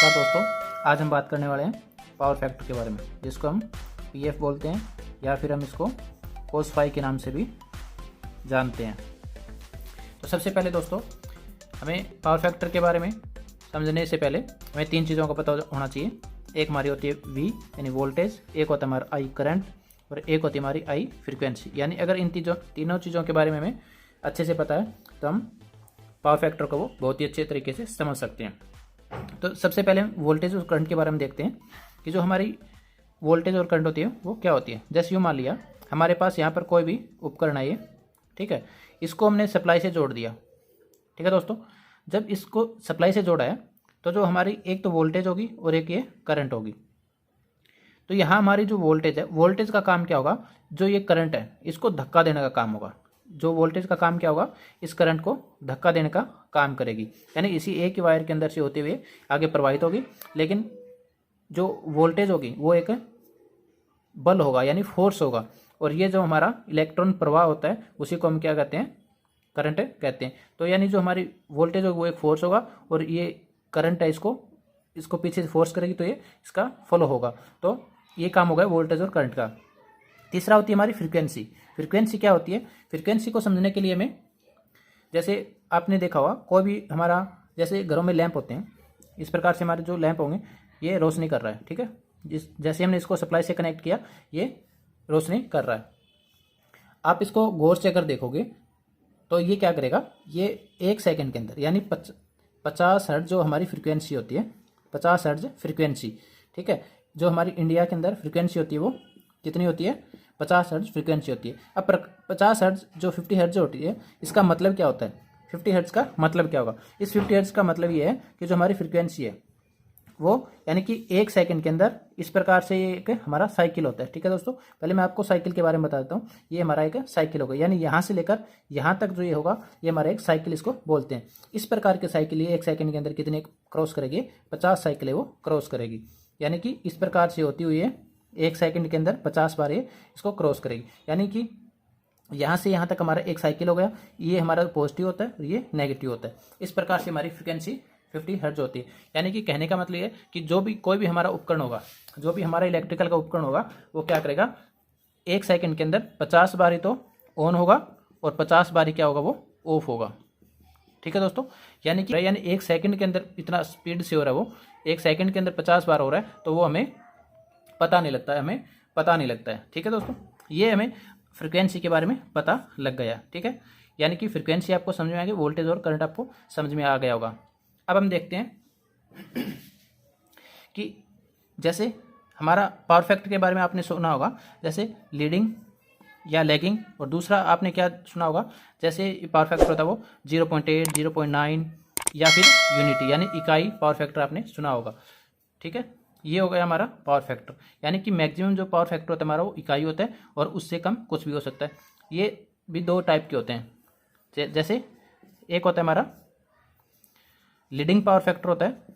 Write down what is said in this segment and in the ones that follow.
नमस्कार दोस्तों, आज हम बात करने वाले हैं पावर फैक्टर के बारे में, जिसको हम पीएफ बोलते हैं या फिर हम इसको कोस फाई के नाम से भी जानते हैं। तो सबसे पहले दोस्तों, हमें पावर फैक्टर के बारे में समझने से पहले हमें तीन चीज़ों का पता होना चाहिए। एक हमारी होती है वी यानी वोल्टेज, एक होता है हमारा आई करंट और एक होती है हमारी आई फ्रीक्वेंसी। यानी अगर इन तीनों चीज़ों के बारे में हमें अच्छे से पता है तो हम पावर फैक्टर को वो बहुत ही अच्छे तरीके से समझ सकते हैं। तो सबसे पहले हम वोल्टेज और करंट के बारे में देखते हैं कि जो हमारी वोल्टेज और करंट होती है वो क्या होती है। जैसे यूँ मान लिया हमारे पास यहाँ पर कोई भी उपकरण है, ये ठीक है, इसको हमने सप्लाई से जोड़ दिया। ठीक है दोस्तों, जब इसको सप्लाई से जोड़ा है तो जो हमारी एक तो वोल्टेज होगी और एक ये करंट होगी। तो यहाँ हमारी जो वोल्टेज है, वोल्टेज का काम क्या होगा, जो ये करंट है इसको धक्का देने का काम होगा। जो वोल्टेज का काम क्या होगा, इस करंट को धक्का देने का काम करेगी। यानी इसी एक ही वायर के अंदर से होते हुए आगे प्रवाहित होगी। लेकिन जो वोल्टेज होगी वो एक बल होगा यानी फोर्स होगा, और ये जो हमारा इलेक्ट्रॉन प्रवाह होता है उसी को हम क्या कहते हैं, करंट कहते हैं। तो यानी जो हमारी वोल्टेज होगी वो एक फोर्स होगा और ये करंट है इसको पीछे से फोर्स करेगी तो ये इसका फ्लो होगा। तो ये काम होगा वोल्टेज और करंट का। तीसरा होती है हमारी फ्रीक्वेंसी। फ्रीक्वेंसी क्या होती है, फ्रीक्वेंसी को समझने के लिए हमें, जैसे आपने देखा होगा कोई भी हमारा, जैसे घरों में लैंप होते हैं, इस प्रकार से हमारे जो लैंप होंगे ये रोशनी कर रहा है। ठीक है, जैसे हमने इसको सप्लाई से कनेक्ट किया ये रोशनी कर रहा है। आप इसको गौर से अगर देखोगे तो ये क्या करेगा, ये 1 सेकंड के अंदर यानी 50 हर्ट्ज जो हमारी फ्रीक्वेंसी होती है, 50 हर्ट्ज फ्रीक्वेंसी, ठीक है, जो हमारी इंडिया के अंदर फ्रीक्वेंसी होती है वो कितनी होती है, 50 हर्ट्ज फ्रीक्वेंसी होती है। अब 50 हर्ट्ज जो 50 हर्ट्ज होती है, इसका मतलब क्या होता है, 50 हर्ट्ज का मतलब क्या होगा। इस 50 हर्ट्ज का मतलब ये है कि जो हमारी फ्रीक्वेंसी है वो यानी कि 1 सेकंड के अंदर इस प्रकार से ये एक हमारा साइकिल होता है। ठीक है दोस्तों, पहले मैं आपको साइकिल के बारे में बता देता हूँ। ये हमारा एक साइकिल होगा, यानी यहाँ से लेकर यहाँ तक जो ये होगा ये हमारा एक साइकिल इसको बोलते हैं। इस प्रकार के साइकिल ये 1 सेकंड के अंदर कितने क्रॉस करेगी, 50 साइकिल है वो क्रॉस करेगी। यानी कि इस प्रकार से होती हुई है 1 सेकंड के अंदर 50 बार ये इसको क्रॉस करेगी। यानी कि यहाँ से यहाँ तक हमारा एक साइकिल हो गया, ये हमारा पॉजिटिव होता है और ये नेगेटिव होता है। इस प्रकार से हमारी फ्रीक्वेंसी 50 हर्ट्ज होती है। यानी कि कहने का मतलब ये कि जो भी कोई भी हमारा उपकरण होगा, जो भी हमारा इलेक्ट्रिकल का उपकरण होगा, वो क्या करेगा, 1 सेकंड के अंदर 50 बार ही तो ऑन होगा और 50 बार ही क्या होगा, वो ऑफ होगा। ठीक है दोस्तों, यानी 1 सेकंड के अंदर इतना स्पीड से हो रहा है, वो 1 सेकंड के अंदर 50 बार हो रहा है, तो वो हमें पता नहीं लगता है, ठीक है दोस्तों, ये हमें फ्रीक्वेंसी के बारे में पता लग गया। ठीक है, यानी कि फ्रीक्वेंसी आपको समझ में आ गई, वोल्टेज और करंट आपको समझ में आ गया होगा। अब हम देखते हैं कि जैसे हमारा पावर फैक्टर के बारे में आपने सुना होगा, जैसे लीडिंग या लैगिंग, और दूसरा आपने क्या सुना होगा, जैसे पावर फैक्टर होता है वो 0.8, 0.9 या फिर यूनिटी यानी इकाई पावर फैक्टर आपने सुना होगा। ठीक है, ये हो गया हमारा पावर फैक्टर। यानी कि मैक्सिमम जो पावर फैक्टर होता है हमारा वो इकाई होता है और उससे कम कुछ भी हो सकता है। ये भी 2 टाइप के होते हैं। जैसे एक होता है हमारा लीडिंग पावर फैक्टर होता है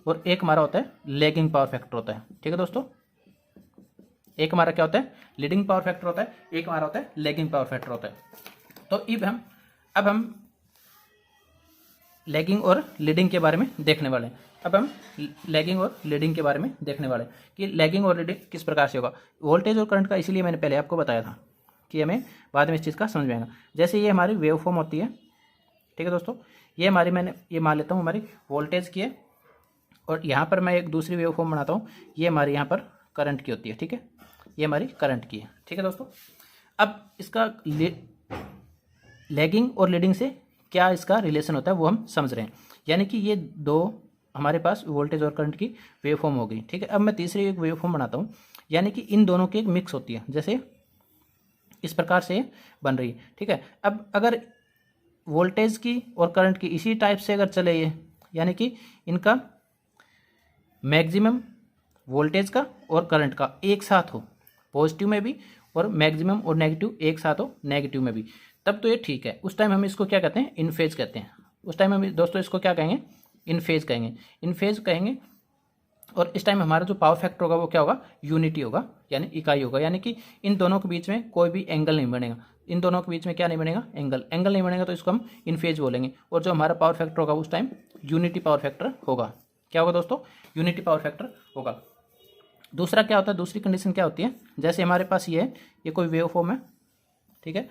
और एक हमारा होता है लैगिंग पावर फैक्टर होता है। ठीक है दोस्तों, एक हमारा क्या होता है, लीडिंग पावर फैक्टर होता है, एक हमारा होता है लैगिंग पावर फैक्टर होता है। तो अब हम लैगिंग और लीडिंग के बारे में देखने वाले हैं। अब हम लैगिंग और लीडिंग के बारे में देखने वाले हैं कि लैगिंग और लीडिंग किस प्रकार से होगा। वोल्टेज और करंट का इसीलिए मैंने पहले आपको बताया था कि हमें बाद में इस चीज़ का समझ में आएगा। जैसे ये हमारी वेव फॉर्म होती है, ठीक है दोस्तों, ये हमारी, मैंने ये मान लेता हूँ हमारी वोल्टेज की है, और यहाँ पर मैं एक दूसरी वेव फॉर्म बनाता हूँ, ये हमारी यहाँ पर करंट की होती है। ठीक है, ये हमारी करंट की है। ठीक है दोस्तों, अब इसका लैगिंग और लीडिंग से क्या इसका रिलेशन होता है वो हम समझ रहे हैं। यानी कि ये 2 हमारे पास वोल्टेज और करंट की वेव फॉर्म हो गई। ठीक है, अब मैं तीसरी एक वेव फॉर्म बनाता हूँ, यानी कि इन दोनों की एक मिक्स होती है, जैसे इस प्रकार से बन रही है। ठीक है, अब अगर वोल्टेज की और करंट की इसी टाइप से अगर चले ये, यानी कि इनका मैक्सिमम वोल्टेज का और करंट का एक साथ हो, पॉजिटिव में भी, और मैक्सिमम और नेगेटिव एक साथ हो नेगेटिव में भी, तब तो ये ठीक है। उस टाइम हम इसको क्या कहते हैं, इन फेज कहते हैं। उस टाइम हम दोस्तों इसको क्या कहेंगे, इन फेज कहेंगे। और इस टाइम हमारा जो पावर फैक्टर होगा वो क्या होगा, यूनिटी होगा यानी इकाई होगा। यानी कि इन दोनों के बीच में कोई भी एंगल नहीं बनेगा, इन दोनों के बीच में क्या नहीं बनेगा, एंगल नहीं बनेगा, तो इसको हम इन फेज बोलेंगे। और जो हमारा पावर फैक्टर होगा उस टाइम यूनिटी पावर फैक्टर होगा। क्या होगा दोस्तों, यूनिटी पावर फैक्टर होगा। दूसरा क्या होता है, दूसरी कंडीशन क्या होती है, जैसे हमारे पास ये है, ये कोई वेव फॉर्म है, ठीक है।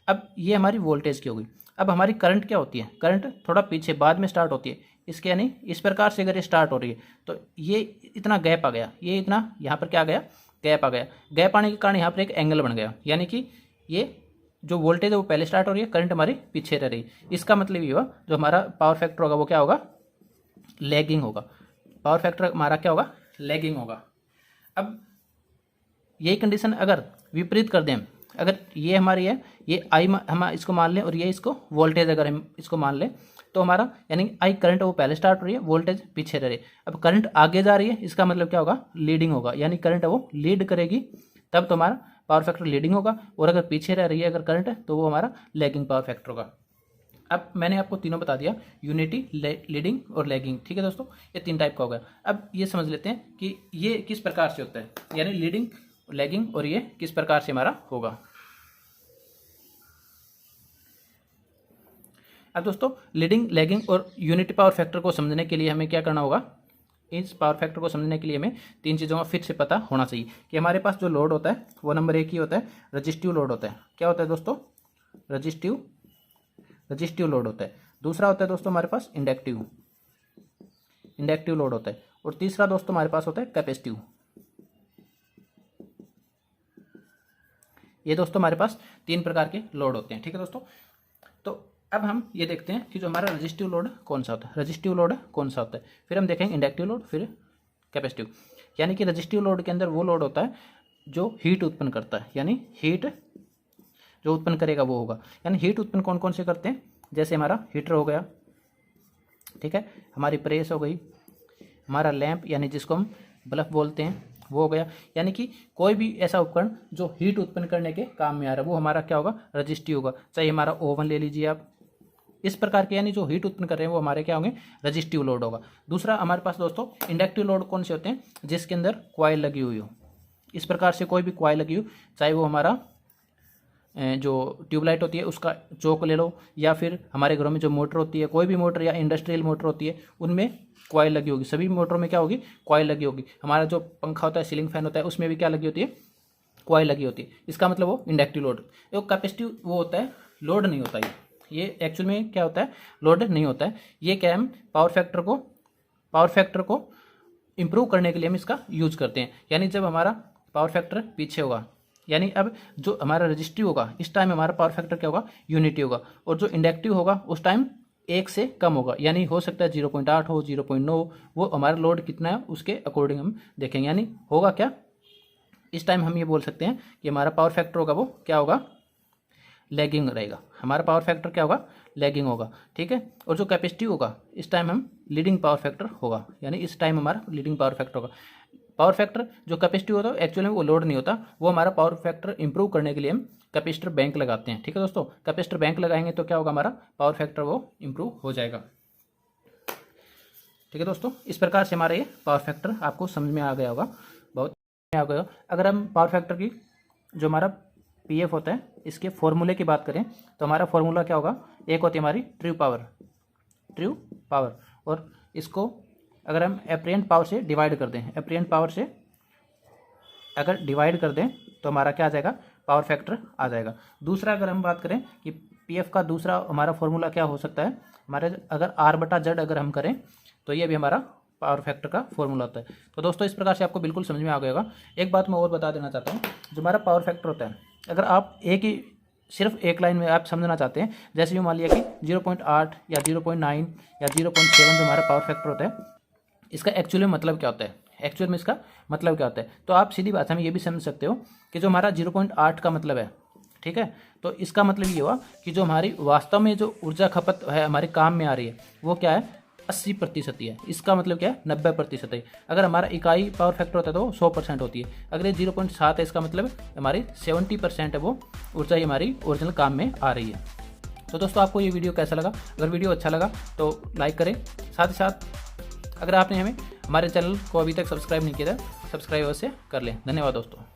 अब ये हमारी वोल्टेज की होगी। अब हमारी करंट क्या होती है, करंट थोड़ा पीछे बाद में स्टार्ट होती है इसके, यानी इस प्रकार से अगर ये स्टार्ट हो रही है तो ये इतना गैप आ गया, ये इतना यहाँ पर क्या आ गया, गैप आ गया। गैप आने के कारण यहाँ पर एक एंगल बन गया, यानी कि ये जो वोल्टेज है वो पहले स्टार्ट हो रही है, करंट हमारी पीछे रह रही है। इसका मतलब ये हुआ जो हमारा पावर फैक्टर होगा वो क्या होगा, लैगिंग होगा। पावर फैक्टर हमारा क्या होगा, लैगिंग होगा। अब यही कंडीशन अगर विपरीत कर दें, अगर ये हमारी है, ये आई हम इसको मान लें और ये इसको वोल्टेज अगर हम इसको मान लें, तो हमारा यानी आई करंट वो पहले स्टार्ट हो रही है, वोल्टेज पीछे रह रही है। अब करंट आगे जा रही है, इसका मतलब क्या होगा, लीडिंग होगा, यानी करंट वो लीड करेगी, तब तो हमारा पावर फैक्टर लीडिंग होगा। और अगर पीछे रह रही है अगर करंट, तो वो हमारा लैगिंग पावर फैक्टर होगा। अब मैंने आपको तीनों बता दिया, यूनिटी, लीडिंग और लैगिंग, ठीक है दोस्तों, ये 3 टाइप का होगा। अब ये समझ लेते हैं कि ये किस प्रकार से होता है, यानी लीडिंग, लैगिंग और ये किस प्रकार से हमारा होगा। अब दोस्तों लीडिंग, लैगिंग और यूनिटी पावर फैक्टर को समझने के लिए हमें क्या करना होगा, इस पावर फैक्टर को समझने के लिए हमें 3 चीज़ों का फिर से पता होना चाहिए कि हमारे पास जो लोड होता है वो नंबर 1 ही होता है, रजिस्टिव लोड होता है। क्या होता है दोस्तों, रजिस्टिव लोड होता है। दूसरा होता है दोस्तों हमारे पास इंडक्टिव लोड होता है। और तीसरा दोस्तों हमारे पास होता है कैपेसिटिव। ये दोस्तों हमारे पास 3 प्रकार के लोड होते हैं, ठीक है दोस्तों। तो अब हम ये देखते हैं कि जो हमारा रजिस्टिव लोड कौन सा होता है, रजिस्टिव लोड कौन सा होता है, फिर हम देखेंगे इंडक्टिव लोड, फिर कैपेसिटिव। यानी कि रजिस्टिव लोड के अंदर वो लोड होता है जो हीट उत्पन्न करता है, यानी हीट जो उत्पन्न करेगा वो होगा। यानी हीट उत्पन्न कौन कौन से करते हैं, जैसे हमारा हीटर हो गया, ठीक है, हमारी प्रेस हो गई, हमारा लैंप यानी जिसको हम बल्ब बोलते हैं वो हो गया। यानी कि कोई भी ऐसा उपकरण जो हीट उत्पन्न करने के काम में आ रहा है वो हमारा क्या होगा, रजिस्टिव होगा। चाहे हमारा ओवन ले लीजिए आप, इस प्रकार के यानी जो हीट उत्पन्न कर रहे हैं वो हमारे क्या होंगे, रजिस्टिव लोड होगा। दूसरा हमारे पास दोस्तों इंडक्टिव लोड कौन से होते हैं, जिसके अंदर कॉइल लगी हुई हो। इस प्रकार से कोई भी कॉइल लगी हो, चाहे वो हमारा जो ट्यूबलाइट होती है उसका चौक ले लो, या फिर हमारे घरों में जो मोटर होती है, कोई भी मोटर या इंडस्ट्रियल मोटर होती है, उनमें कॉइल लगी होगी। सभी मोटरों में क्या होगी, कॉइल लगी होगी। हमारा जो पंखा होता है, सीलिंग फैन होता है, उसमें भी क्या लगी होती है, कॉइल लगी होती है। इसका मतलब वो इंडक्टिव लोड। एक कैपेसिटिव वो होता है, लोड नहीं होता ये एक्चुअल में क्या होता है, लोड नहीं होता है। ये क्या है, हम पावर फैक्टर को इम्प्रूव करने के लिए हम इसका यूज करते हैं। यानी जब हमारा पावर फैक्टर पीछे होगा, यानी अब जो हमारा रजिस्टिव होगा इस टाइम हमारा पावर फैक्टर क्या होगा, यूनिटी होगा। और जो इंडक्टिव होगा उस टाइम 1 से कम होगा, यानी हो सकता है 0.8 हो, 0.9, वो हमारा लोड कितना है उसके अकॉर्डिंग हम देखेंगे। यानी होगा क्या, इस टाइम हम ये बोल सकते हैं कि हमारा पावर फैक्टर होगा वो क्या होगा, लैगिंग रहेगा। हमारा पावर फैक्टर क्या होगा, लैगिंग होगा, ठीक है। और जो कैपेसिटिव होगा इस टाइम हम लीडिंग पावर फैक्टर होगा, यानी इस टाइम हमारा लीडिंग पावर फैक्टर होगा। पावर फैक्टर जो कैपेसिटिव होता है एक्चुअली में वो लोड नहीं होता, वो हमारा पावर फैक्टर इंप्रूव करने के लिए हम कैपेसिटर बैंक लगाते हैं, ठीक है दोस्तों। कैपेसिटर बैंक लगाएंगे तो क्या होगा, हमारा पावर फैक्टर वो इंप्रूव हो जाएगा, ठीक है दोस्तों। इस प्रकार से हमारा ये पावर फैक्टर आपको समझ में आ गया होगा, बहुत आ गया। अगर हम पावर फैक्टर की जो हमारा पीएफ होता है इसके फॉर्मूले की बात करें तो हमारा फॉर्मूला क्या होगा, एक होती है हमारी ट्रू पावर, और इसको अगर हम एपरेंट पावर से डिवाइड कर दें, एपरेंट पावर से अगर डिवाइड कर दें तो हमारा क्या आ जाएगा, पावर फैक्टर आ जाएगा। दूसरा अगर हम बात करें कि पीएफ का दूसरा हमारा फॉर्मूला क्या हो सकता है, हमारे अगर R/Z अगर हम करें तो ये भी हमारा पावर फैक्टर का फॉर्मूला होता है। तो दोस्तों इस प्रकार से आपको बिल्कुल समझ में आ गया होगा। एक बात मैं और बता देना चाहता हूँ, जो हमारा पावर फैक्टर होता है, अगर आप सिर्फ एक लाइन में आप समझना चाहते हैं, जैसे भी मान लिया कि 0.8 या 0.9 या 0.7 जो हमारा पावर फैक्टर होता है, इसका एक्चुअली मतलब क्या होता है, एक्चुअल में इसका मतलब क्या होता है, तो आप सीधी भाषा में ये भी समझ सकते हो कि जो हमारा 0.8 का मतलब है, ठीक है, तो इसका मतलब ये हुआ कि जो हमारी वास्तव में जो ऊर्जा खपत है हमारे काम में आ रही है वो क्या है, 80% ही है। इसका मतलब क्या है, 90% है। अगर हमारा इकाई पावर फैक्टर होता है तो 100% होती है। अगर ये 0.7 है इसका मतलब हमारी 70% है वो ऊर्जा ही हमारी ओरिजिनल काम में आ रही है। तो दोस्तों आपको ये वीडियो कैसा लगा, अगर वीडियो अच्छा लगा तो लाइक करें, साथ ही साथ अगर आपने हमारे चैनल को अभी तक सब्सक्राइब नहीं किया था, सब्सक्राइब अवश्य कर लें। धन्यवाद दोस्तों।